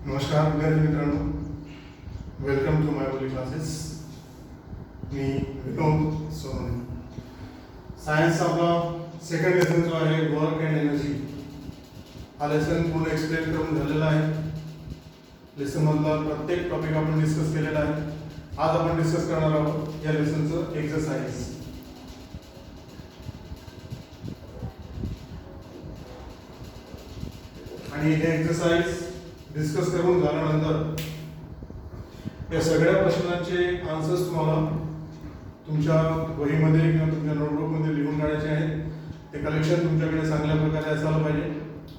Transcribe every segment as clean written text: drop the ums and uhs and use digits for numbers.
नमस्कार विद्यार्थी मित्रांनो, वेलकम टू माय बोली क्लासेस. मी विनोद सोनवणे. सायन्स आपला सेकंड लेसन जो आहे वर्क अँड एनर्जी हा लेसन पूर्ण एक्सप्लेन करून झालेला आहे. लेसन मधला प्रत्येक टॉपिक आपण डिस्कस केलेला आहे. आज आपण डिस्कस करणार आहोत या लेसनचं एक्सरसाइज. आणि हे एक्सरसाइज डिस्कस करून झाल्यानंतर या सगळ्या प्रश्नांचे आन्सर्स तुम्हाला तुमच्या वहीमध्ये किंवा तुमच्या नोटबुकमध्ये लिहून काढायचे आहेत. ते कलेक्शन तुमच्याकडे चांगल्या प्रकारे असायला पाहिजे,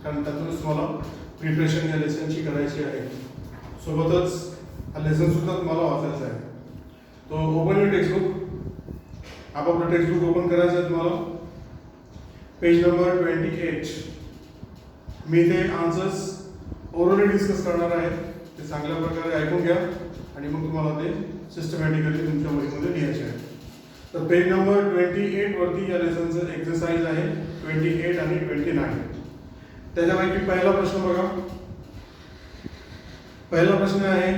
कारण त्यातूनच तुम्हाला प्रिपरेशन या लेसनची करायची आहे. सोबतच हा लेसन सुद्धा तुम्हाला वाचायचा आहे. तो ओपन युअर टेक्स्टबुक. आपापलं टेक्स्टबुक ओपन करायचं आहे तुम्हाला. Page number 28. मी ते आन्सर्स ओरली डिस्कस करणार आहे. ते चांगल्या प्रकारे ऐकून घ्या आणि मग तुम्हाला ते सिस्टमॅटिकली तुमच्या वहीमध्ये लिहायचे आहे. तर पेज नंबर 28 वरती या लेसनचं एक्सरसाइज आहे 28 आणि 29. त्याच्यापैकी पहिला प्रश्न बघा. पहिला प्रश्न आहे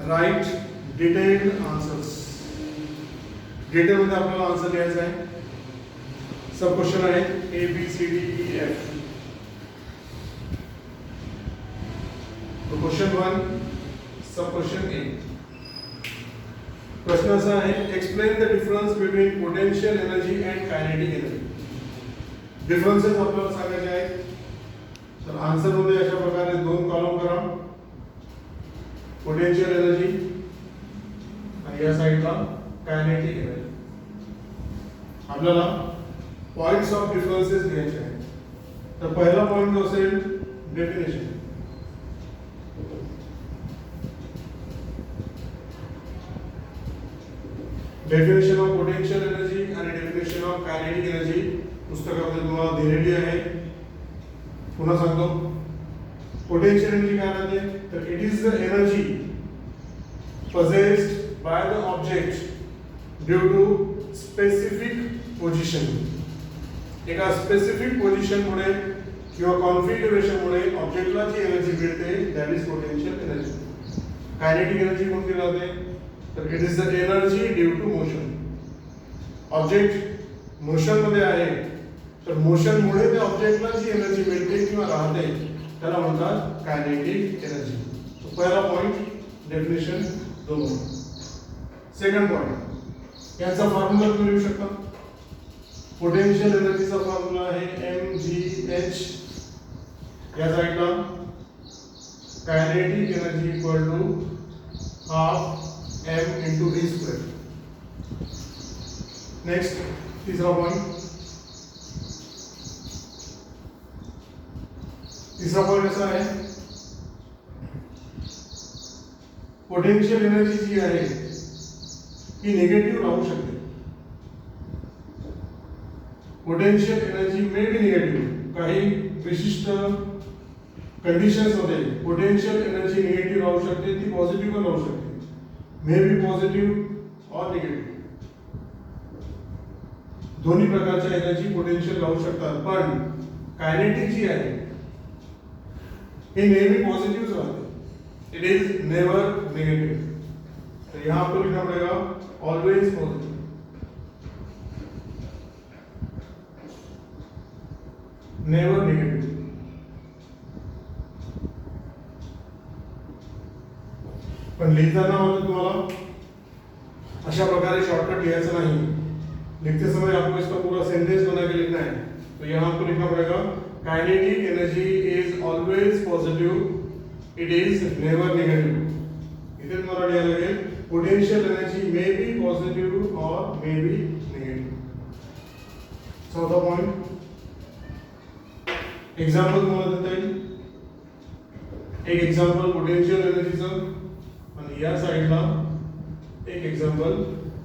राईट डिटेल्ड आन्सर्स. डिटेलमध्ये आपल्याला आन्सर लिहायचा आहे. सब क्वेश्चन आहे ABCDEF. Question 1, sub question A. प्रश्न असा आहे explain the difference between potential energy and kinetic energy. Differences आपल्याला सांगायचे आहेत. तर आन्सर मध्ये अशा प्रकारे दोन कॉलम करा. पोटेन्शियल एनर्जी आणि या साइडला कायनेटिक एनर्जी. आपल्याला पॉइंट्स ऑफ डिफरन्सेस लिहायचे आहेत. तर पहिला पॉइंट जो असेल definition. Definition of potential energy आणि डेफिनेशन ऑफ कायनेटिक एनर्जी पुस्तकामध्ये तुम्हाला दिलेली आहे. पुन्हा सांगतो. पोटेन्शियल एनर्जी काय राहते, तर it is the energy possessed by the object due to specific position. एका स्पेसिफिक पोझिशन मुळे किंवा कॉन्फिगरेशन मुळे ऑब्जेक्टला जी एनर्जी मिळते that is potential energy. Kinetic energy कोणती राहते, तर it is the energy due to motion. Object motion मध्ये आहे तर मोशन मुळे त्या ऑब्जेक्टला जी एनर्जी मिळते किंवा राहते त्याला म्हणतात कायनेटिक एनर्जी. तो पहिला पॉइंट डेफिनेशन 2. सेकंड पॉइंट याचा फॉर्म्युला तुम्ही लिहू शकता. पोटेन्शियल एनर्जीचा फॉर्म्युला आहे mgh. या साइडला kinetic energy equal to half m into v square. Next तीसरा पॉइंट. तीसरा पॉइंट असा आहे पोटेन्शियल एनर्जी जी आहे ही निगेटिव्ह राहू शकते. Potential energy may be negative. काही विशिष्ट कंडिशन्स मध्ये पोटेन्शियल एनर्जी निगेटिव्ह राहू शकते, ती पॉझिटिव्ह पण राहू शकते. मे बी पॉझिटिव्ह और निगेटिव्ह. दोन्ही प्रकारच्या एनर्जी पोटेन्शियल राहू शकतात. पण कायनेटिक जी आहे हे नेहमी पॉझिटिव्ह राहते. It is never negative. तो यहाँ आपको लिखना पड़ेगा ऑलवेज पॉजिटिव. Never negative. पण लिहिताना मात्र तुम्हाला अशा प्रकारे शॉर्टकट लिहायचं नहीं. लिखते समय आपको इसका पूरा सेंटेंस बना के लिखना है. तो यहाँ आपको लिखना पड़ेगा kinetic energy is always positive, it is never negative. इथे तुम्हाला लिहायला लागेल potential energy may be positive और मे बी नेगेटिव. चौथा पॉइंट एग्जांपल तुम्हाला देता येईल. एक एग्जांपल पोटेन्शियल एनर्जीचं आणि या साइडला एक एग्जांपल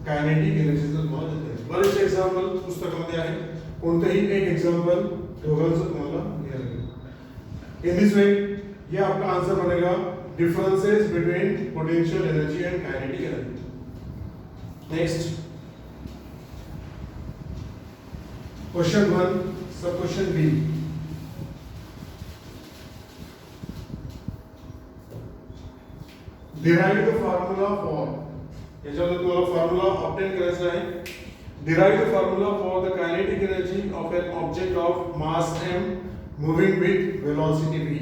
कायनेटिक एनर्जीचं तुम्हाला देता येईल. बरेचसे एग्जांपल पुस्तकामध्ये आहे. कोणतेही एक एग्जांपल दोघांचं तुम्हाला लिहायला लागेल. इन दिस वे ये आपका आंसर बनेगा differences between potential energy end kinetic energy. Next question 1, sub question B. Derive the formula for, याच्यामध्ये तुम्हाला फॉर्म्युला ऑब्टेन करायचा आहे. Derive the formula for the kinetic energy of an object of mass m moving with velocity v.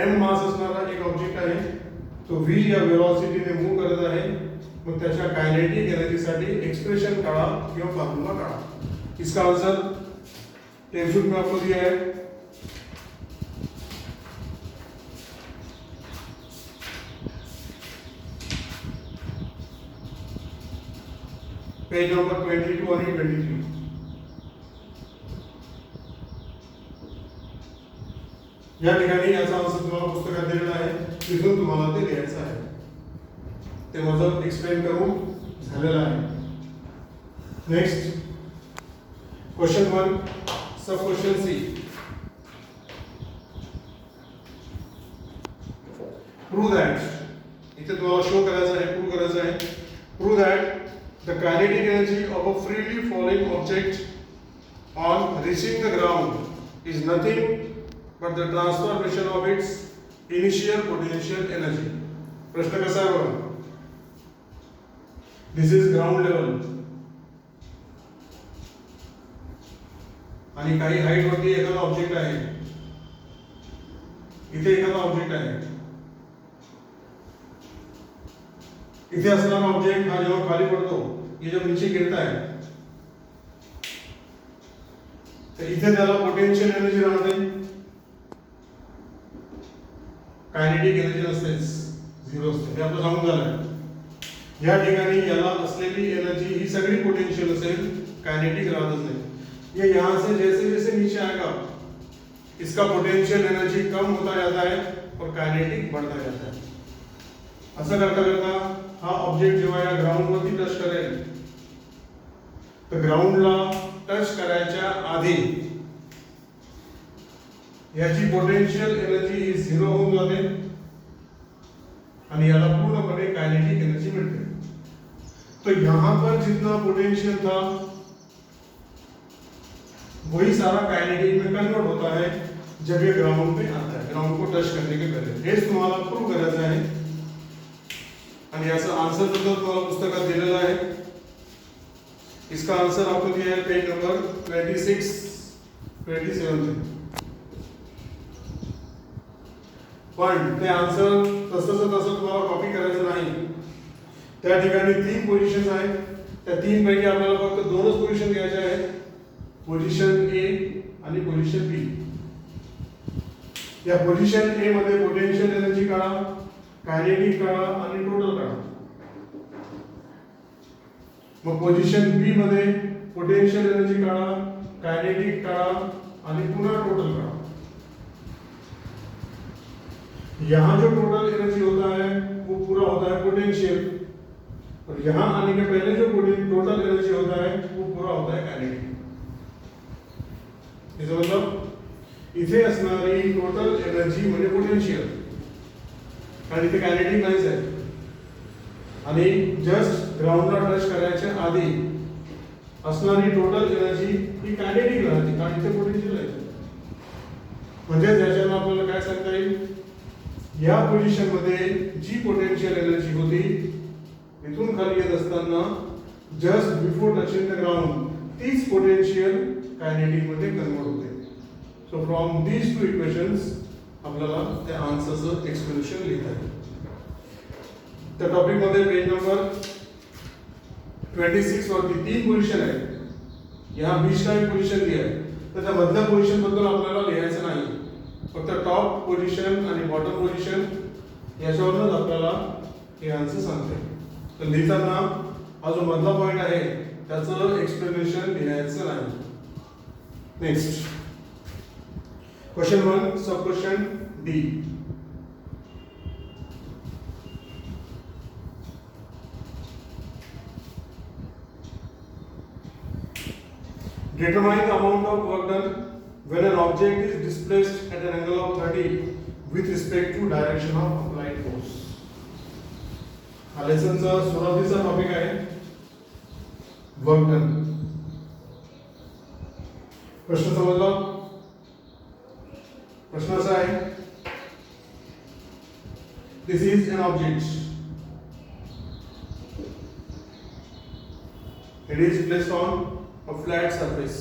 m मास असणारा एक object आहे, तो v या वेलोसिटीने move करत आहे. मग त्याच्या कायनेटिक एनर्जीसाठी एक्सप्रेशन काढा किंवा फॉर्म्युला काढा. इसका आंसर टेक्स्ट बुक में आपको दिया है. पेज नंबर 22 आणि 23. या ठिकाणी याचा आन्सर तुम्हाला पुस्तकात दिलेला आहे, तिथून तुम्हाला ते लिहायचं आहे. ते माझं एक्सप्लेन करून झालेलं आहे. Next question 1, sub question C. Prove that, इथे तुम्हाला शो करायचं आहे, प्रूव करायचं आहे. Prove that the kinetic energy of a freely falling object on reaching the ground is nothing but the transformation of its initial potential energy. प्रश्न कसा आहे बघा. This is ground level आणि काही हाईट वरती एखादा ऑब्जेक्ट आहे. इथे एखादा ऑब्जेक्ट आहे. इथे असणारा ऑब्जेक्ट हा जेव्हा खाली पडतो, ये जब नीचे गिरता है, तो इथे त्याला पोटेन्शियल एनर्जी राहते, कायनेटिक एनर्जी नसतेच, झिरो असते. हे आपलं सांगून झालं. या ठिकाणी याला असलेली एनर्जी ही सगळी पोटेन्शियल असेल, कायनेटिक राहत असेल. ये यहाँ से जैसे जैसे नीचे आएगा, इसका पोटेंशियल एनर्जी कम होता जाता है और कायनेटिक बढ़ता जाता है. असं करता करता हा ऑब्जेक्ट जेव्हा या ग्राउंड वरती टच करेल, तर ग्राउंडला टच करायच्या आधी याची पोटेंशियल एनर्जी ही झिरो होऊन जाते आणि याला पूर्णपणे कायनेटिक एनर्जी मिळते. तो यहां पर जितना पोटेंशियल था वही सारा कायनेटिक में कन्वर्ट होता है जब ये ग्राउंड पे आता है, ग्राउंड को टच करने के पहले. हेच तुम्हाला प्रूव्ह करायचं आहे आणि याचा आंसर सुद्धा तुम्हाला पुस्तकात दिलेला आहे. इसका आंसर आपको दिया है पेज नंबर 26 27 पे. पण ते आंसर तसंच तुम्हाला कॉपी करायचं नाही. त्या ठिकाणी 3 पोझिशन्स आहेत. त्या 3 पैकी आपल्याला फक्त 2च पोझिशन घ्यायचे आहेत, पोझिशन ए आणि पोझिशन बी. या पोझिशन ए मध्ये पोटेन्शियल एनर्जी काढा, कायनेटिक काढा आणि टोटल काढा. मग पोझिशन बी मध्ये पोटेंशियल एनर्जी काढा, कायनेटिक काढा आणि पुन्हा टोटल काढा. यहाँ जो टोटल एनर्जी होता है वो पूरा होता है पोटेंशियल, और यहाँ आने के पहले जो टोटल एनर्जी होता है वो पूरा होता है कायनेटिक. इसका मतलब इथे असणारी टोटल एनर्जी म्हणजे पोटेंशियल आणि इथे कायनेटिक नाहीच आहे. आणि जस्ट ग्राउंडला टच करायच्या आधी असणारी टोटल एनर्जी ही कायनेटिक राहते, कारण इथे पोटेंशियल आहे. म्हणजे त्याच्यानं आपल्याला काय सांगता येईल, या पोझिशन मध्ये जी पोटेंशियल एनर्जी होती इथून खाली येत असताना just before touching the ground, तीच पोटेंशियल कायनेटिक मध्ये कन्वर्ट होते. सो फ्रॉम दीज 2 इक्वेशन्स आपल्याला त्या आन्सरचं एक्सप्लेनेशन लिहिता येईल. त्या टॉपिक मध्ये पेज नंबर 26 वरती 3 पोझिशन आहे. यहाँ बीच का एक पोझिशन दिया आहे, तर त्या मधल्या पोझिशन बद्दल आपल्याला लिहायचं नाही, फक्त टॉप पोझिशन आणि बॉटम पोझिशन याच्यावरूनच आपल्याला हे आन्सर सांगते. तर लिहिताना हा जो मधला पॉइंट आहे त्याचं एक्सप्लेनेशन लिहायचं नाही. Next question 1, sub question D. Determine the amount of work done when an object is displaced at an angle of 30 with respect to direction of applied force. हा लेसनचा सुरुवातीचा टॉपिक आहे वर्क डन. प्रश्न समजला? प्रश्न असा आहे, This is an object. It is placed on a flat surface.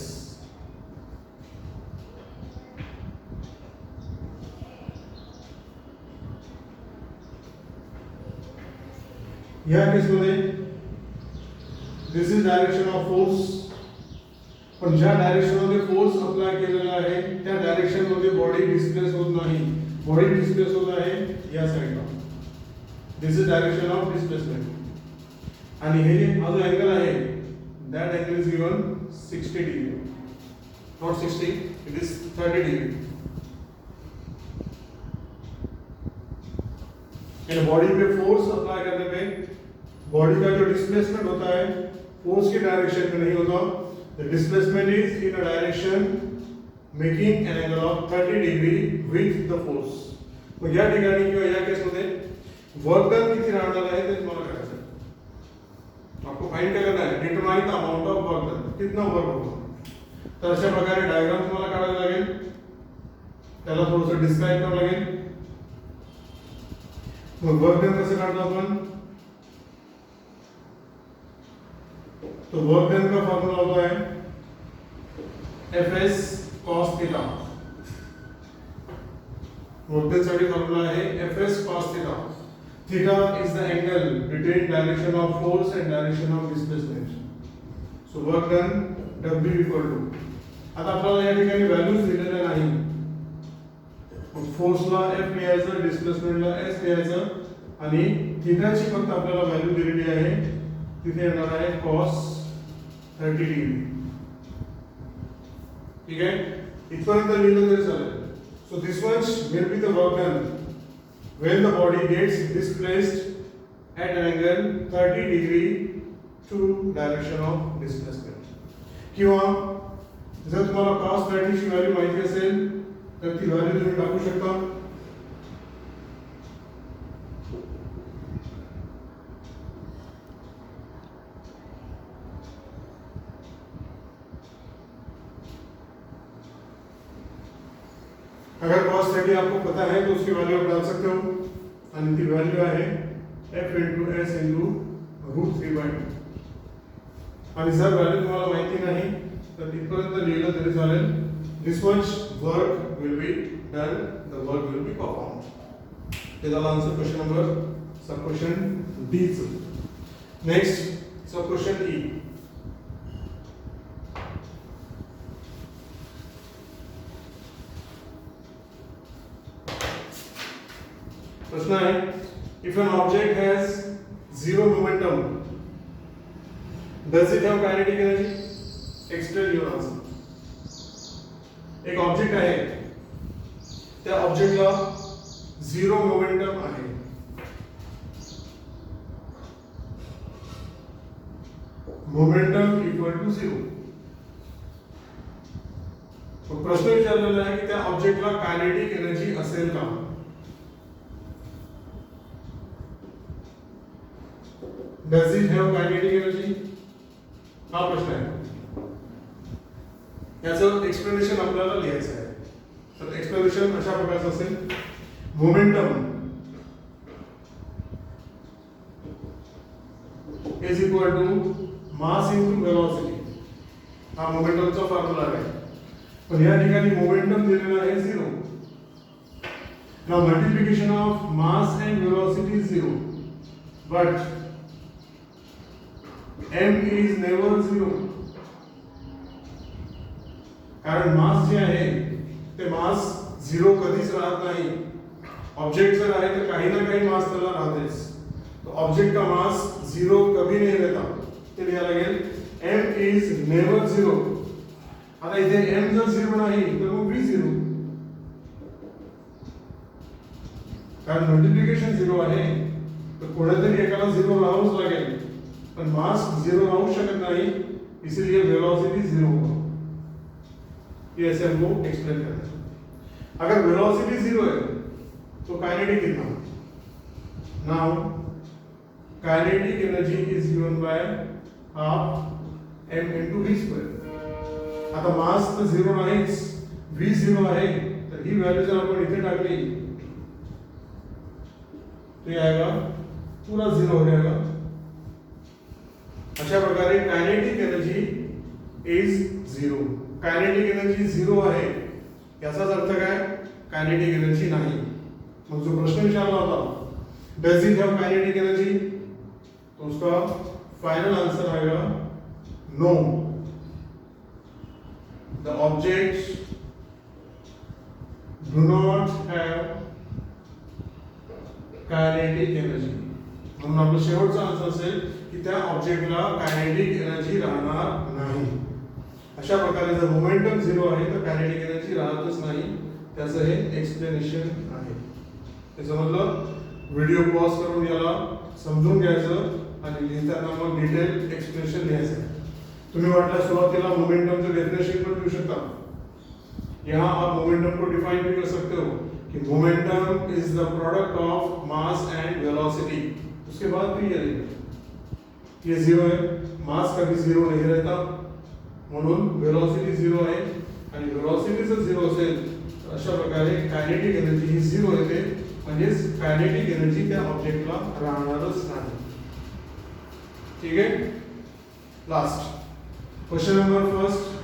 या केसमध्ये दिस इज डायरेक्शन ऑफ फोर्स. पण ज्या डायरेक्शन मध्ये फोर्स अप्लाय केलेला आहे त्या डायरेक्शन मध्ये बॉडी डिस्प्लेस होत नाही. बॉडी डिस्प्लेस होत आहे या साइडला. दिस इज डायरेक्शन ऑफ डिस्प्लेसमेंट. आणि हे हा जो अँगल आहे that angle is given 60 degree, not 60, it is 30 degree. In body pay force apply करने पे बॉडी का जो डिस्प्लेसमेंट होता है फोर्स की डायरेक्शन में नहीं होता. The displacement is in a direction making an angle of 30 degree with the force. मग या ठिकाणी किंवा या केसमध्ये वर्क डन किती राहणार आहे ते तुम्हाला करायचं. आपको फाइंड क्या करना है, determine the amount of work done, कितना वर्क होगा. तर अशा प्रकारे डायग्राम तुम्हाला काढायला लागेल. त्याला थोडंसं डिस्क्राइब करावं लागेल. मग वर्क डन कसं काढतो आपण. तो वर्क डन का फॉर्मूला होता है Fs cos theta. Work done साठी फॉर्मूला आहे Fs cos theta. Theta is the angle between direction of force and direction of displacement. So work done W equal to. आता आपल्याला या ठिकाणी व्हॅल्यूज दिलेल्या नाही. फोर्सला F लिहायचं, डिस्प्लेसमेंटला S लिहायचं आणि थीटाची फक्त आपल्याला व्हॅल्यू दिलेली आहे. तिथे येणार आहे cos 30 डिग्री. ठीक आहे. इथपर्यंत लिहिलं तरी चालेल. So this much will be the work done when the body gets displaced at an angle 30 degree to direction of displacement. किंवा जर तुम्हाला cos 30 ची व्हॅल्यू माहिती असेल तर ती व्हॅल्यू तुम्ही टाकू शकता. अगर cos 30 आपको पता है तो उसकी वैल्यू आप डाल सकते हो. आणि ती वैल्यू आहे f into s into √3/2. आणि जर वैल्यू तुम्हाला माहिती नाही तर तिथपर्यंत लिहिलं तरी चालेल. This much work will be done, the work will be performed. ते झालं answer question number sub question D. Next sub question E. प्रश्न है if an object has zero momentum does it have kinetic energy? Explain your answer. एक object आहे त्या ऑब्जेक्टला zero momentum आहे. Momentum equal to 0. प्रश्न विचारलेला आहे की त्या ऑब्जेक्टला कायनेटिक एनर्जी असेल का. Does it have kinetic energy? हा प्रश्न आहे. याचं एक्सप्लेनेशन आपल्याला लिहायचं आहे. तर एक्सप्लेनेशन अशा प्रकारचं असेल. Momentum is equal to mass into velocity. हा मोमेंटमचा फॉर्म्युला आहे. पण या ठिकाणी मोमेंटम दिलेला आहे 0. Now multiplication of mass and velocity is 0. But m is never 0. कारण मास जे आहे ते मास 0 कधीच राहत नाही. ऑब्जेक्ट जर आहे तर काही ना काही मास त्याला राहतेच. तो ऑब्जेक्ट का मास 0 कभी नहीं रहता. ते लिहायला लागेल m is never 0. आता इथे m जर 0 नाही तर मग v 0. कारण मल्टिप्लिकेशन 0 आहे तर कोणतरी एकाला 0 राहावंच लागेल. पण मास 0 राहू शकत नाही, इसलिए वेलोसिटी 0 होगा. ये ऐसे हमको एक्सप्लेन करना है. अगर वेलोसिटी 0 है तो काइनेटिक कितना. Now kinetic energy is given by half m into v square. आता मास तर 0 नाहीच, v 0 आहे. तर ही व्हॅल्यू जर आपण इथे टाकली तो ये आएगा पूरा 0 हो जाएगा। अशा प्रकारे kinetic energy is 0. Kinetic energy 0 आहे याचाच अर्थ काय? कायनेटिक एनर्जी नाही. मग जो प्रश्न विचारला होता does it have kinetic energy, तो उसका फाइनल आंसर आएगा no. The objects do not have kinetic energy. म्हणून आपलं शेवटचा आन्सर असेल की त्या ऑब्जेक्टला कायनेटिक एनर्जी राहणार नाही. अशा प्रकारे जर मोमेंटम 0 आहे तर कायनेटिक एनर्जी राहतच नाही. त्याचं हे एक्सप्लेनेशन आहे. त्याच्यामधलं व्हिडिओ पॉज करून याला समजून घ्यायचं आणि लिहिताना मग डिटेल एक्सप्लेनेशन लिहायचं. तुम्ही वाटल्यास सुरुवातीला मोमेंटमचं डेफिनेशन पण देऊ शकता. यहाँ आप मोमेंटम को डिफाइन भी कर सकते हो कि momentum is the product of mass and velocity. उसके बाद भी ये 0 है, मास कभी 0 नहीं रहता म्हणून वेलोसिटी 0 आहे आणि वेलोसिटी जर 0 असेल तर अशा प्रकारे कायनेटिक एनर्जी ही 0 येते. म्हणजेच कायनेटिक एनर्जी त्या ऑब्जेक्टला राहणारच नाही. ठीक आहे. लास्ट क्वेश्चन नंबर फर्स्ट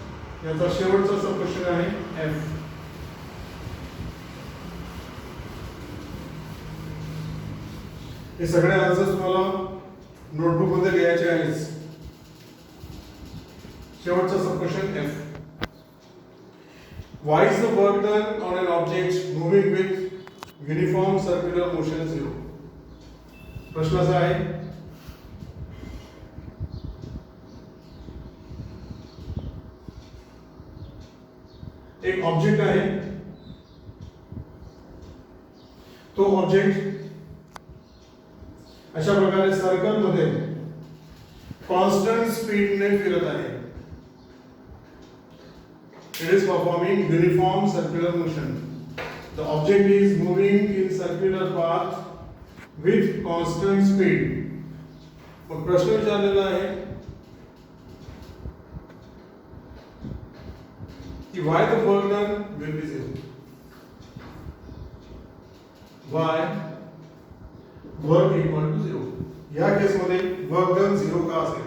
याचा शेवटचा सब क्वेश्चन आहे एफ. हे सगळे आन्सर्स तुम्हाला नोटबुक मध्ये लिहायचे आहेत. शेवटचा सब क्वेश्चन एफ. व्हाई is the work done on an object moving with uniform circular motion 0. प्रश्न असा आहे एक ऑब्जेक्ट आहे, तो ऑब्जेक्ट अशा प्रकारे सर्कल मध्ये कॉन्स्टंट स्पीडने फिरत आहे. It is performing uniform circular motion. The object is moving in circular path with constant speed. मग प्रश्न विचारलेला आहे कि why the work done will be 0. Why work equal to 0. या केस मध्ये वर्क डन 0 का असेल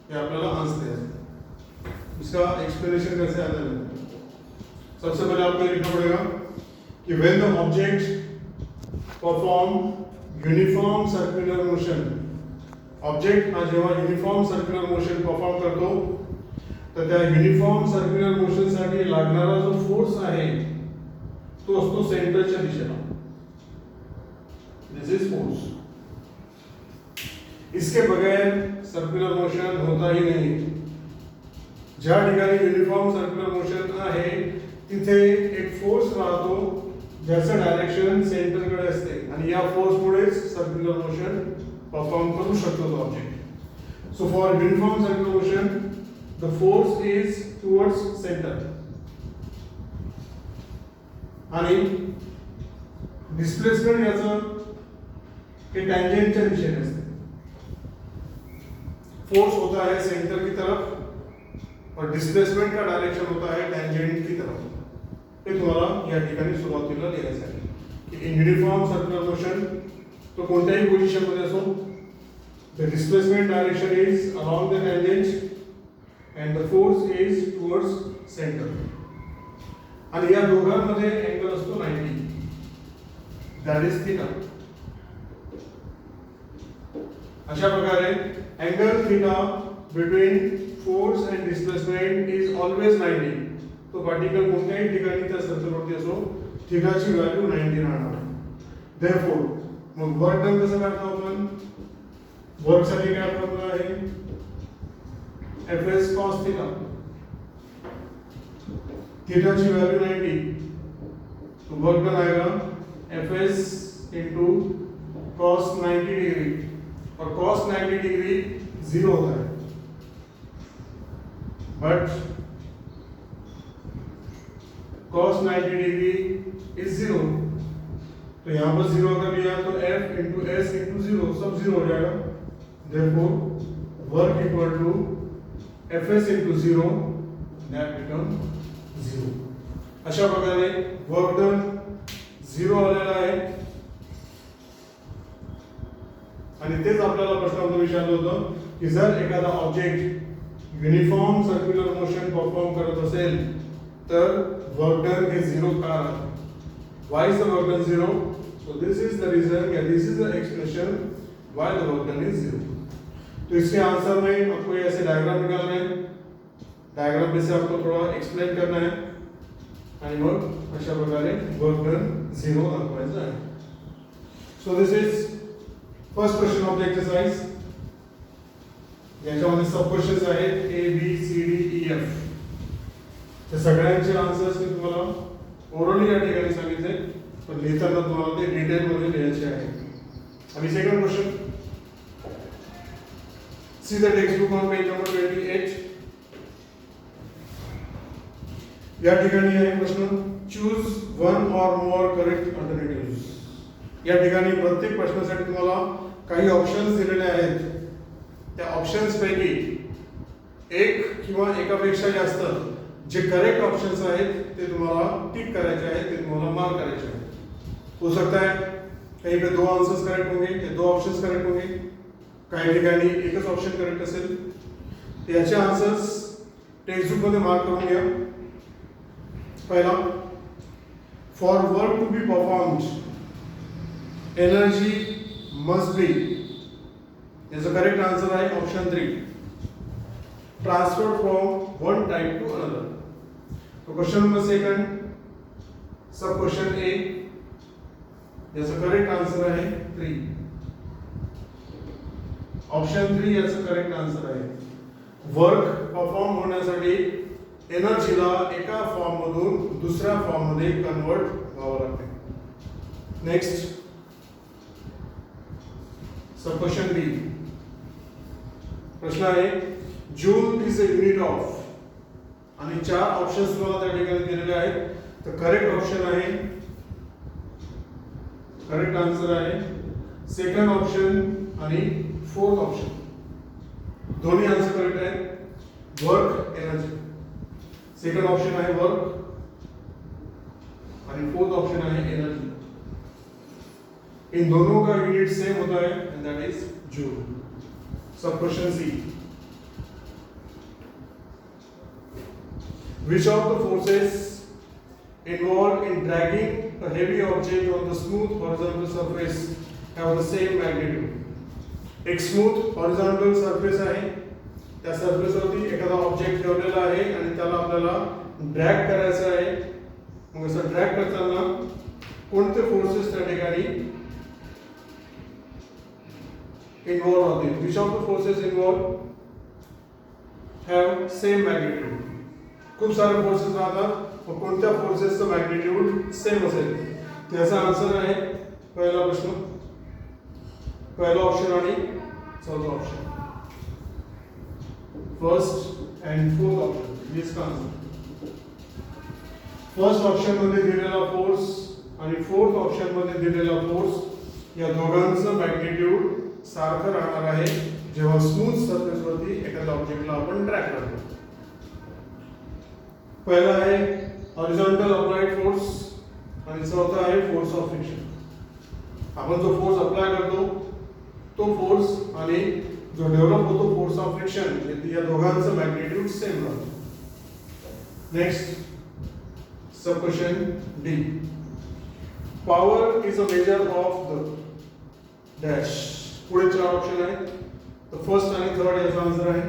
हे आपल्याला आंसर द्यायचं. इसका एक्सप्लेनेशन कैसे आता है? सबसे पहले आपको लिखना पड़ेगा कि when the object perform uniform circular motion, object हा जेव्हा युनिफॉर्म सर्क्युलर मोशन परफॉर्म करतो तर त्या युनिफॉर्म सर्क्युलर मोशन साठी लागणारा जो फोर्स आहे तो असतो सेंटरच्या दिशेला. दिस इज फोर्स. इसके बगैर सर्क्युलर मोशन होता ही नाही. ज्या ठिकाणी युनिफॉर्म सर्क्युलर मोशन आहे तिथे एक फोर्स राहतो ज्याचं डायरेक्शन सेंटरकडे असते आणि या फोर्समुळेच सर्क्युलर मोशन परफॉर्म करू शकतो तो object. So for uniform circular motion the force is towards center आणि डिस्प्लेसमेंट याचं हे टॅन्जेंटच्या दिशेने असते. फोर्स होता है सेंटर की तरफ और डिस्प्लेसमेंट का डायरेक्शन होता है टॅन्जेंट की तरफ. हे तुम्हाला या ठिकाणी सुरुवातीला लिहायचं आहे की इन युनिफॉर्म सर्क्युलर मोशन तो कोणत्याही पोझिशन मध्ये असो the displacement direction is along the tangent and the force is towards center. आणि या दोघांमध्ये अँगल असतो 90. that is theta. अशा प्रकारे angle theta between force and displacement is always 90. तो पार्टिकल कोणत्याही ठिकाणी त्या सर्कलवरती असो थीटाची व्हॅल्यू 90 राहणार. देयरफॉर मग वर्क डन कसं करतो आपण? वर्क साठी काय फॉर्म्युला आहे? Fs cos theta. थीटा की वैल्यू 90 तो वर्क डन आएगा Fs into cos 90 डिग्री और cos 90 डिग्री 0 होता है बट cos 90 डिग्री इज 0. तो यहाँ पर 0 अगर लिया तो F into S into 0 सब 0 हो जाएगा. Therefore work equal to Fs into 0 that become 0. अशा प्रकारे वर्क डन 0 आलेला आहे. आणि तेच आपल्याला प्रश्नामध्ये विचारलं होतं की जर एखादा object uniform circular motion perform करत असेल तर वर्क डन हे 0 का राहतं. Why is the work done 0? So this is the reason, yeah, this is the expression why the work done is 0. तो इसके आंसर में आपको ये ऐसे डायग्राम निकालना है, डायग्राम में से आपको थोड़ा एक्सप्लेन करना है आणि मग अशा प्रकारे वर्क डन 0 दाखवायचं आहे. So this is first question of the exercise. याच्यामध्ये सब क्वेश्चन्स आहेत A B C D E F. त्या सगळ्यांचे आन्सर्स मी तुम्हाला ओरली या ठिकाणी सांगितले, पण लिहिताना तुम्हाला ते डिटेल मध्ये लिहायचे आहे. आणि second question, see the text book on page number 28. या ठिकाणी आहे प्रश्न, चूज वन और मोर करेक्ट अल्टरनेटिव्स. या ठिकाणी प्रत्येक प्रश्नासाठी तुम्हाला काही ऑप्शन्स दिलेले आहेत. त्या ऑप्शन्स पैकी एक किंवा एकापेक्षा जास्त जे करेक्ट ऑप्शंस आहेत ते तुम्हाला टिक करायचे आहेत, ते तुम्हाला मार्क करायचे आहेत. हो सकता है कहीं पे 2 आंसर्स करेक्ट होंगे या 2 ऑप्शंस करेक्ट होंगे, काही ठिकाणी एकच ऑप्शन करेक्ट असेल. याचे आन्सर्स टेक्स्ट बुक मध्ये मार्क करून घ्या. पहिला, for work to be performed energy must be, याचा करेक्ट आंसर आहे option 3, transfer from one type to another. तो question number second, sub question A, याचा करेक्ट आंसर आहे 3, ऑप्शन 3 याचा करेक्ट आंसर आहे. वर्क परफॉर्म होण्यासाठी एनर्जीला एका फॉर्म मधून दुसऱ्या फॉर्म मध्ये कन्वर्ट व्हावं लागते. नेक्स्ट, सब क्वेश्चन बी, प्रश्न आहे joule is a unit of, आणि 4 ऑप्शन्स तुम्हाला त्या ठिकाणी दिलेले आहेत. तर करेक्ट ऑप्शन आहे, करेक्ट आंसर आहे सेकंड ऑप्शन आणि फोर्थ ऑप्शन. दोन्ही आंसर करेक्ट आहेत. वर्क एनर्जी, सेकंड ऑप्शन आहे वर्क आणि फोर्थ ऑप्शन आहे एनर्जी. इन दोनों का यूनिट सेम होता है and that is joule. Sub question C, which of the forces involved in dragging a heavy object on the smooth horizontal surface have the same magnitude. एक smooth horizontal surface आहे, त्या सरफेसवरती एखादा object ठेवलेला आहे आणि त्याला आपल्याला ड्रॅग करायचा आहे. मग असं ड्रॅग करताना कोणते फोर्सेस त्या ठिकाणी इन्व्हॉल्व होतील? which of the forces involved have same magnitude. खूप सारे फोर्सेस राहतात, मग कोणत्या फोर्सेसचं मॅग्निट्यूड सेम असेल? त्याचा आन्सर आहे पहिला प्रश्न, पहिला ऑप्शन आणि चौथा option, first and fourth option. इसका आन्सर फर्स्ट ऑप्शन मध्ये दिलेला फोर्स आणि फोर्थ ऑप्शन मध्ये दिलेला फोर्स या दोघांचं मॅग्निट्यूड सारखं राहणार आहे जेव्हा स्मूथ सरफेस वरती एखाद्या ऑब्जेक्टला आपण ड्रॅग करतो. पहिला आहे हॉरिझॉन्टल अप्लाइड फोर्स आणि चौथा आहे फोर्स ऑफ फ्रिक्शन. आपण जो फोर्स अप्लाय करतो तो फोर्स आणि जो डेव्हलप होतो फोर्स ऑफ फ्रिक्शन, या दोघांचं मॅग्निट्यूड सेम राहतो. Next, sub question D, power is a measure of the dash. पुढे 4 ऑप्शन आहेत, तर फर्स्ट आणि थर्ड याचा आन्सर आहे.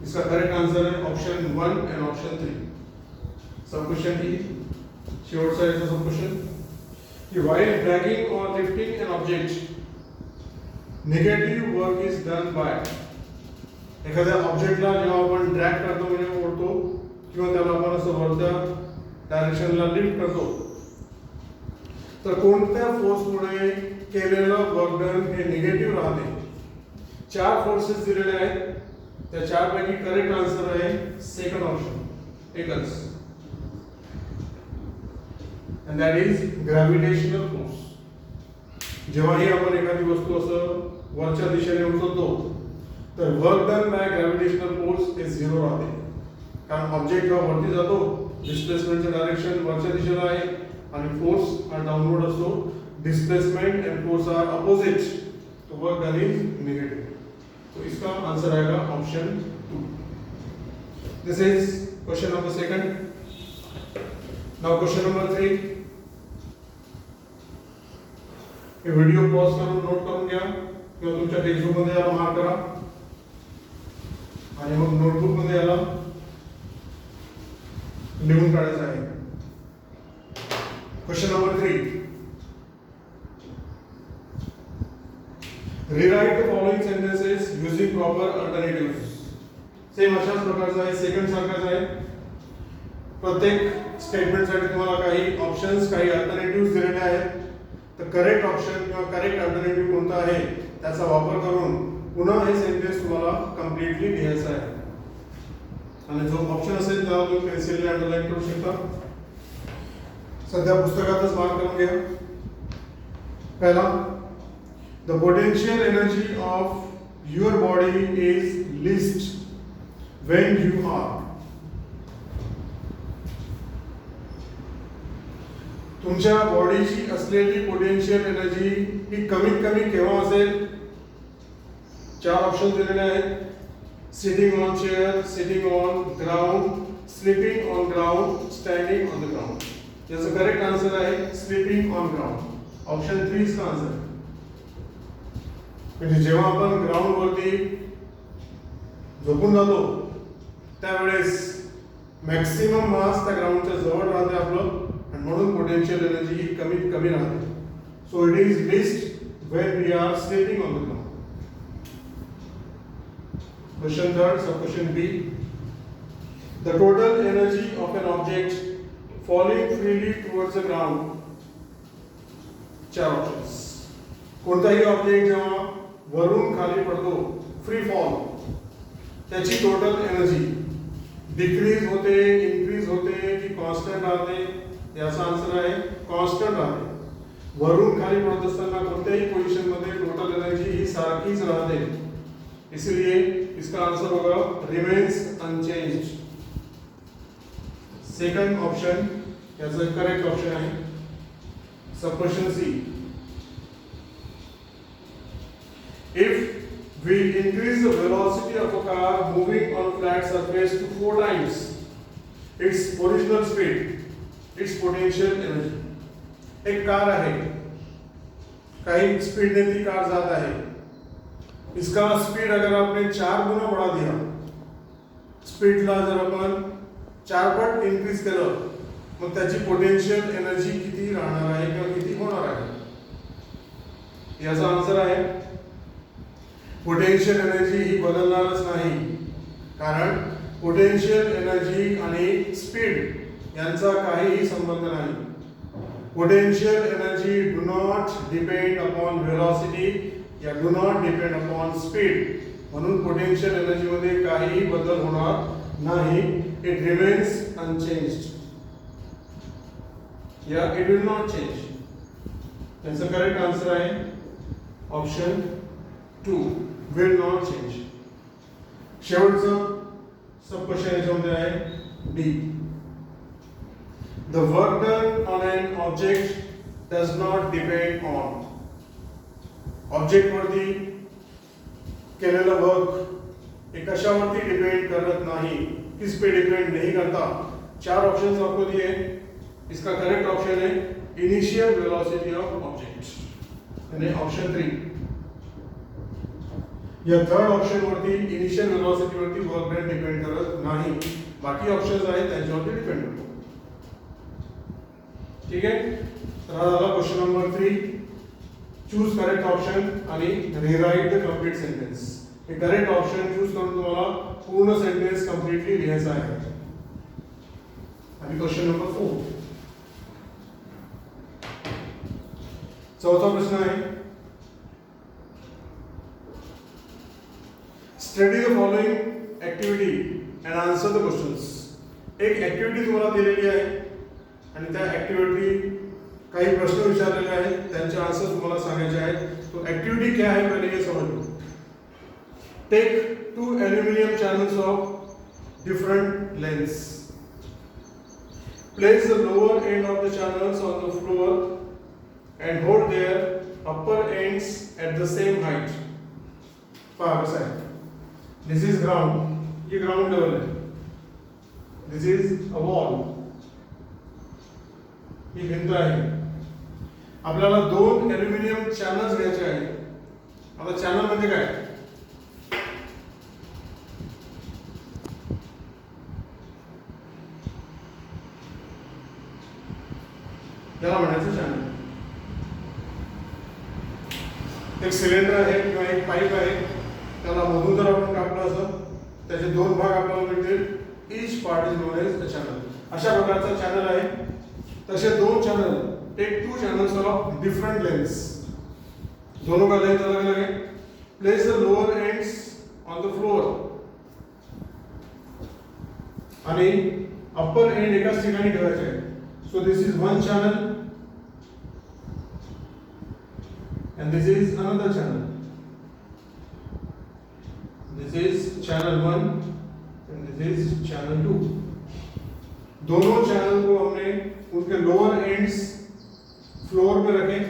इसका करेक्ट आंसर है option 1 end option 3. Sub question D, शेवटचा याचा सब क्वेश्चन की while dragging or lifting an object negative work is done by. एखाद्या ऑब्जेक्टला जेव्हा आपण ड्रॅग करतो म्हणजे ओढतो किंवा त्याला आपण असं वरच्या डायरेक्शनला लिफ्ट करतो, तर कोणत्या फोर्समुळे केलेलं वर्क डन हे निगेटिव्ह राहते. 4 फोर्सेस दिलेले आहेत, त्या 4 पैकी करेक्ट आंसर आहे सेकंड ऑप्शन, एकच, and that is gravitational force. जेव्हाही आपण एखादी वस्तू असं वरच्या दिशेने उचलतो तर work done by gravitational force हे 0 राहते, कारण ऑब्जेक्ट जेव्हा वरती जातो डिस्प्लेसमेंटचं डायरेक्शन वरच्या दिशेला आहे आणि फोर्स हा डाउनवर्ड असतो, displacement and force are opposite, तो वर्क डन इज नेगेटिव. तो इसका आंसर आएगा option 2. This is question number 2. Now question number 3. हे व्हिडिओ पॉज करून नोट करून घ्या किंवा तुमच्या टेक्स्टबुक मध्ये याला मार्क करा आणि मग नोटबुक मध्ये याला लिहून काढायचं आहे. Question number 3. Rewrite the following sentences using proper alternatives. Same अशाच प्रकारचा आहे, सेकंड सारखाच आहे. प्रत्येक स्टेटमेंट साठी तुम्हाला काही ऑप्शन्स, काही अल्टरनेटिव्ह दिलेले आहेत. तर करेक्ट ऑप्शन किंवा करेक्ट अल्टरनेटिव्ह कोणता आहे त्याचा वापर करून पुन्हा हे सेंटेन्स तुम्हाला कम्प्लीटली लिहायचं आहे. आणि जो ऑप्शन असेल त्याला तुम्ही पेन्सिलने अंडरलाईन करू शकता. सध्या पुस्तकातच मार्क करून घ्या. पहिला, the potential energy of your body is least when you are. तुमच्या बॉडीची असलेली पोटेन्शियल एनर्जी ही कमीत कमी केव्हा असेल? 4 ऑप्शन दिलेले आहेत. Sitting on chair, sitting on ground, sleeping on ground, standing on the ground. याचं करेक्ट आन्सर आहे स्लीपिंग ऑन ग्राउंड. ऑप्शन 3 इसका आन्सर. म्हणजे जेव्हा आपण ग्राउंड वरती झोपून जातो त्यावेळेस मॅक्सिमम मास त्या ग्राउंडच्या जवळ राहते आपलं, आणि म्हणून पोटेन्शियल एनर्जी ही कमीत कमी राहते. So it is least when we are sleeping on the ground. Question 3, sub question B. The total energy of an object falling freely towards the ground. 4 options. कोणताही ऑब्जेक्ट जेव्हा वरून खाली पडतो, फ्री फॉल, त्याची total energy decrease होते, increase होते की constant राहते? याचा आन्सर आहे कॉन्स्टंट राहते. वरून खाली पडत असताना कोणत्याही पोझिशन मध्ये टोटल एनर्जी ही सारखीच राहते, इसलिए इसका आंसर होगा रिमेन्स अनचेंज्ड. सेकंड ऑप्शन याचा करेक्ट ऑप्शन आहे. Sub question C. If we increase the velocity of a car moving on a flat surface to 4 times its original speed, its potential energy. एक car आहे, काही speed ने ती car जात आहे. इसका स्पीड अगर आपने 4 गुना बढ़ा दिया, स्पीडला जर आपण 4 पट इन्क्रीज केलं, मग त्याची पोटेन्शियल एनर्जी किती राहणार आहे किंवा किती होणार आहे? याचा आन्सर आहे पोटेन्शियल एनर्जी ही बदलणारच नाही, कारण पोटेन्शियल एनर्जी आणि स्पीड यांचा काहीही संबंध नाही. Potential energy do not depend upon velocity या do not depend upon speed. म्हणून पोटेन्शियल एनर्जी मध्ये काहीही बदल होणार नाही. इट रिमेन्स अनचेंज्ड या इट विल नॉट चेंज. याचा करेक्ट आन्सर आहे ऑप्शन 2, will not change. शेवटचं सब क्वेश्चन याच्यामध्ये आहे D. The work done on an object does not depend on. Object वरती केलेलं वर्क हे कशावरती डिपेंड करत नाही, किस पे डिपेंड नहीं करता. 4 ऑप्शंस आपको दिए. इसका करेक्ट ऑप्शन है इनिशियल वेलोसिटी ऑफ ऑब्जेक्ट, यानी ऑप्शन 3. या थर्ड ऑप्शन वरती इनिशियल वेलोसिटी वरती वर्क डन डिपेंड करत नाही, बाकी ऑप्शन्स आहेत त्यांच्यावरती डिपेंड करतो. ठीक आहे. तर हा झाला question number 3. Choose correct option आणि रिराइट द कंप्लीट सेंटेन्स. हे करेक्ट ऑप्शन चूज करून तुम्हाला पूर्ण सेंटेन्स कंप्लीटली लिहायचा आहे. आणि क्वेश्चन नंबर 4. चौथा प्रश्न आहे study the following activity and answer the questions. एक ऍक्टिव्हिटी तुम्हाला दिलेली आहे आणि त्या ऍक्टिव्हिटी काही प्रश्न विचारलेले आहेत, त्यांचे आन्सर तुम्हाला सांगायचे आहेत. तो ऍक्टिव्हिटी क्या है पहले ये समझ लो. Take 2 aluminium channels of different lengths, Place the lower end of the channels on the floor and hold their upper ends at the same height. पहा कसं आहे. This is ground. ये ground level आहे. This is a wall. ही भिंत आहे. आपल्याला दोन aluminium channels घ्यायचे आहेत. आता चॅनल म्हणजे काय? त्याला म्हणायचं चॅनल. एक सिलेंडर आहे किंवा एक पाईप आहे, त्याला मधून जर आपण कापलं असं त्याचे दोन भाग आपल्याला मिळतील. Each part is known as a channel. अशा प्रकारचा चॅनल आहे. तसे दोन channel, take two channels of different lengths, दोनों का लेंथ अलग अलग है. Place the lower ends on the floor आणि अप्पर एंड एकाच ठिकाणी ठेवायचे आहे. So this is one channel and this is another channel. This is channel 1 and this is channel 2. दोनों चैनल को हमने उनके लोअर एंड्स फ्लोर पे रखे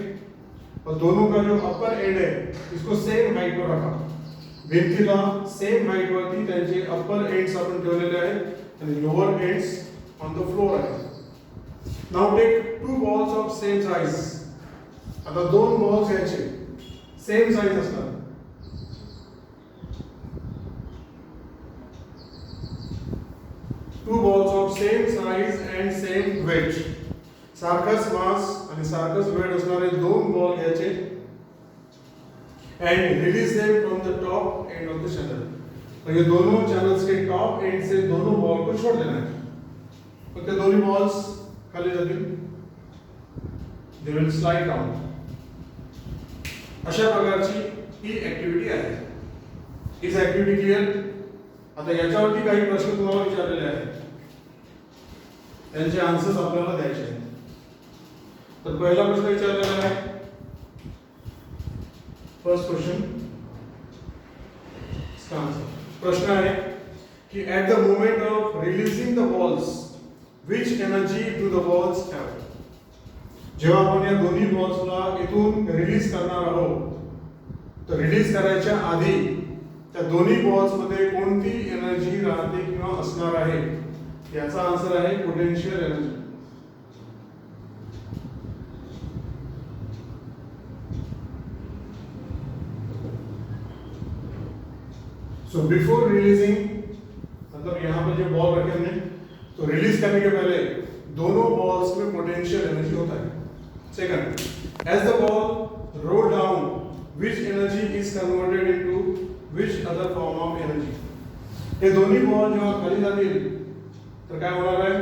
और दोनों का जो अपर एंड है इसको सेम हाइट पर रखा. भिंतीला सेम हाइट वरती त्यांचे अपर एंड्स आपण ठेवलेले आहेत आणि lower ends on the floor आहे. Now take two balls of same size. आता दोन बॉल्स घ्यायचे सेम साइज असतात. Two balls of same size and same weight. सारखाच मास आणि सारखाच वेट असणारे दोन बॉल घ्यायचे and release them from the top end of the channel. तो ये दोनों चैनल्स के टॉप एंड से दोनों बॉल को छोड़ देना है. तो ते दोन्ही बॉल्स खाली जातील. They will slide down. अशा प्रकारची ही ऍक्टिव्हिटी आहे. Is activity clear? आता याच्यावरती काही प्रश्न तुम्हाला विचारलेले आहेत, त्यांचे आन्सर्स आपल्याला द्यायचे आहेत. तर पहिला प्रश्न विचारलेला आहे. फर्स्ट क्वेश्चन प्रश्न आहे की at the moment of releasing the balls which energy do the balls have. जेव्हा आपण या दोन्ही बॉल्सला इथून रिलीज करणार आहोत तर रिलीज करायच्या आधी त्या दोन्ही बॉल्स मध्ये कोणती एनर्जी राहते किंवा असणार आहे, याचा आन्सर आहे potential energy. So before releasing, मतलब यहाँ पर जो बॉल रखे हमने, तो रिलीज करने के पहले दोनों बॉल्स में पोटेंशियल एनर्जी होता है. Second, as the ball roll down, which energy is converted into which other form of energy? ये दोन्ही बॉल जेव्हा खाली जातील तर काय होणार आहे?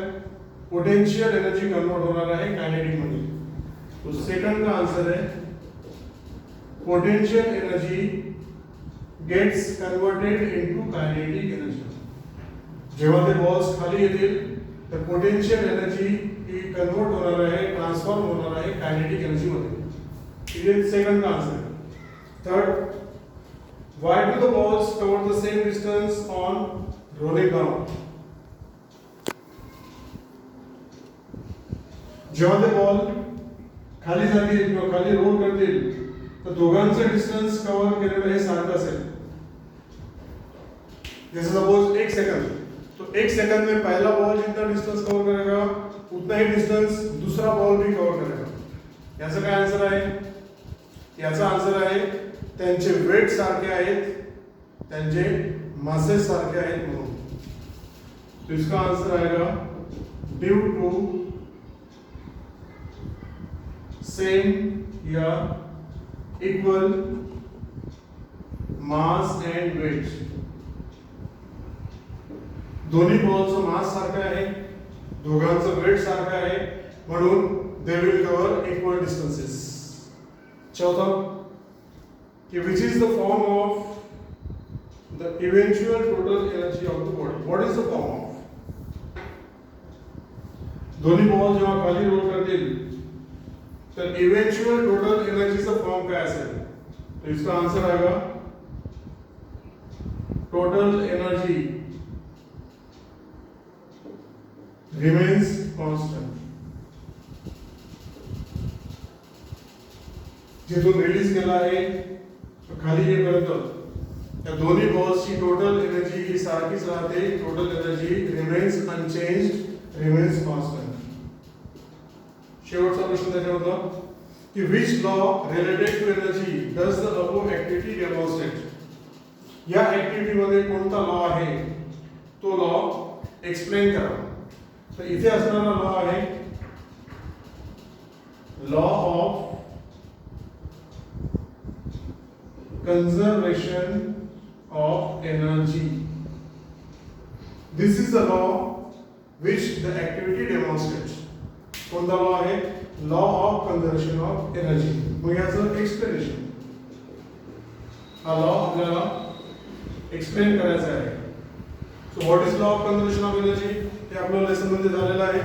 पोटेंशियल एनर्जी कन्वर्ट होणार आहे कायनेटिक मध्ये. तो सेकंड का आंसर है potential energy gets converted into kinetic energy. जेव्हा ते बॉल्स खाली येतील तर पोटेंशियल एनर्जी ही कन्वर्ट होणार आहे, ट्रान्सफॉर्म होणार आहे कायनेटिक एनर्जी मध्ये. ये सेकंड का आंसर है. Third, why do the balls cover the same distance on rolling down? जेव्हा ते बॉल खाली जातील किंवा खाली रोल करतील तर दोघांचे डिस्टन्स कव्हर केलेलं हे सारखं असेल. जैसे सपोज 1 सेकंड, तो 1 सेकंड में पहला बॉल जितना डिस्टेंस कवर करेगा उतना ही डिस्टेंस दूसरा बॉल भी कवर करेगा. याचा काय आन्सर आहे? याचा आन्सर आहे त्यांचे वेट सारखे आहेत, त्यांचे मासेस सारखे आहेत म्हणून. तो इसका आंसर आएगा ड्यू टू सेम या इक्वल मास एंड वेट. दोन्ही बॉलचं मास सारखं आहे, दोघांचं वेट सारखं आहे म्हणून they will cover equal distances. चौथा कि which is the form of the eventual total energy of the body. What is the form of? दोन्ही बॉल जेव्हा खाली रोल करतील तर इवेंचुअल टोटल एनर्जीचा फॉर्म काय असेल? तो इसका आंसर आएगा टोटल एनर्जी remains कॉन्स्टंट. जिथून रिलीज केला आहे खाली येईपर्यंत त्या दोन्ही बॉल्सची टोटल एनर्जी ही सारखीच राहते. Total energy remains unchanged, remains constant. शेवटचा प्रश्न त्याचा होता की which law related to energy does the above activity demonstrate. या ऍक्टिव्हिटी मध्ये कोणता लॉ आहे तो लॉ एक्सप्लेन करा. तर इथे असणारा लॉ आहे law of conservation of energy. This is the law which the activity demonstrates. कोणता लॉ आहे? Law of conservation of energy. मग याचं एक्सप्लेनेशन, हा लॉ आपल्याला एक्सप्लेन करायचा आहे. So what is law of conservation of energy हे आपल्या लेसन मध्ये झालेलं आहे.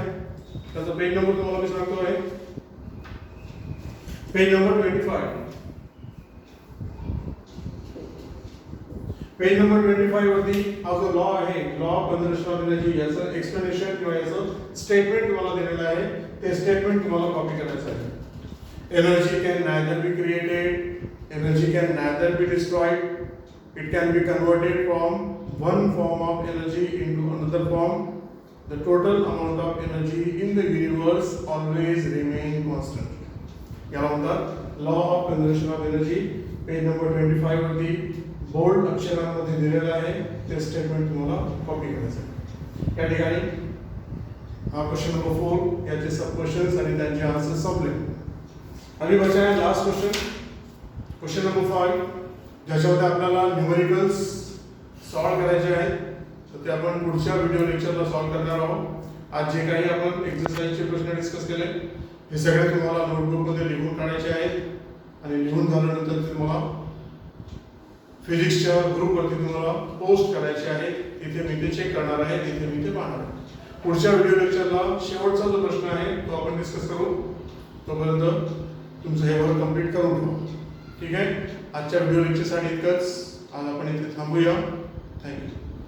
त्याचा पेज नंबर तुम्हाला मी सांगतो आहे, पेज नंबर 25. पेज नंबर 25 वरती हा जो लॉ आहे law of conservation of energy याचं एक्सप्लेनेशन किंवा याचं स्टेटमेंट तुम्हाला दिलेलं आहे. ते स्टेटमेंट तुम्हाला कॉपी करायचं आहे. Energy can neither be created, energy can neither be destroyed, it can be converted from one form of energy into another form. The total amount of energy in the universe always remain constant. याला म्हणतात law of conservation of energy. Page number 25 वरती bold अक्षरांमध्ये दिलेलं आहे. ते statement तुम्हाला copy करायचं आहे. या ठिकाणी हा क्वेश्चन नंबर 4 याचे सब क्वेश्चन्स आणि त्यांचे आन्सर्स संपले. आणि बचा लास्ट क्वेश्चन, क्वेश्चन नंबर 5, ज्याच्यामध्ये आपल्याला न्यूमेरिकल्स सॉल्व करायचे आहेत. तर ते आपण पुढच्या व्हिडिओ लेक्चरला सॉल्व करणार आहोत. आज जे काही आपण एक्सरसाइजचे प्रश्न डिस्कस केले हे सगळे तुम्हाला नोटबुकमध्ये लिहून काढायचे आहेत. आणि लिहून झाल्यानंतर तुम्हाला फिजिक्सच्या ग्रुपवरती तुम्हाला पोस्ट करायचे आहे. तिथे मी ते चेक करणार आहे, तिथे मी ते पाहणार आहे. पुढच्या व्हिडिओ लेक्चरला शेवटचा जो प्रश्न आहे तो आपण डिस्कस करू. तोपर्यंत तुमचं हे वर्क कंप्लीट करून ठेवा. ठीक आहे. आजच्या व्हिडिओ लेक्चरसाठी इतकंच. आज आपण इथे थांबूया. थँक्यू.